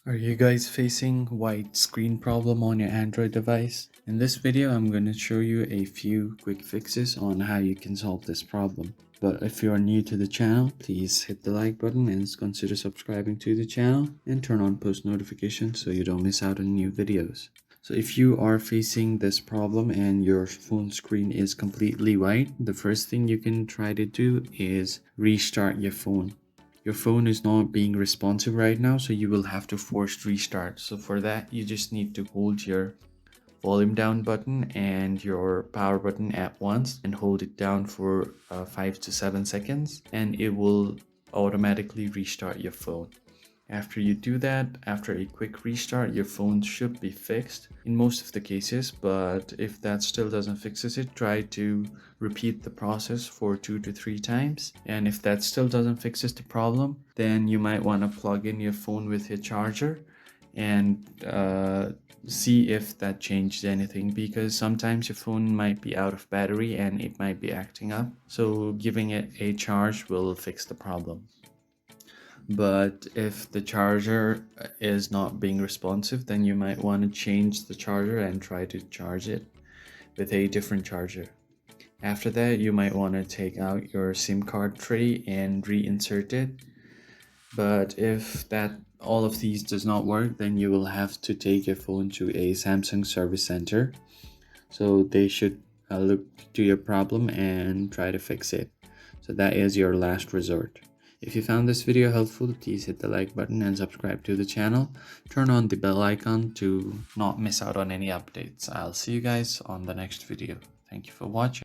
Are you guys facing white screen problem on your Android device? In this video, I'm going to show you a few quick fixes on how you can solve this problem. But if you are new to the channel, please hit the like button and consider subscribing to the channel and turn on post notifications so you don't miss out on new videos. So if you are facing this problem and your phone screen is completely white, the first thing you can try to do is restart your phone. Your phone is not being responsive right now, so you will have to force restart. So for that, you just need to hold your volume down button and your power button at once and hold it down for 5 to 7 seconds, and it will automatically restart your phone. After you do that, after a quick restart, your phone should be fixed in most of the cases, but if that still doesn't fix it, try to repeat the process for 2 to 3 times. And if that still doesn't fix the problem, then you might want to plug in your phone with your charger and see if that changed anything, because sometimes your phone might be out of battery and it might be acting up. So giving it a charge will fix the problem. But if the charger is not being responsive, then you might want to change the charger and try to charge it with a different charger. After that, you might want to take out your SIM card tray and reinsert it. But if all of these does not work, then you will have to take your phone to a Samsung service center. So they should look to your problem and try to fix it. So that is your last resort. If you found this video helpful, please hit the like button and subscribe to the channel. Turn on the bell icon to not miss out on any updates. I'll see you guys on the next video. Thank you for watching.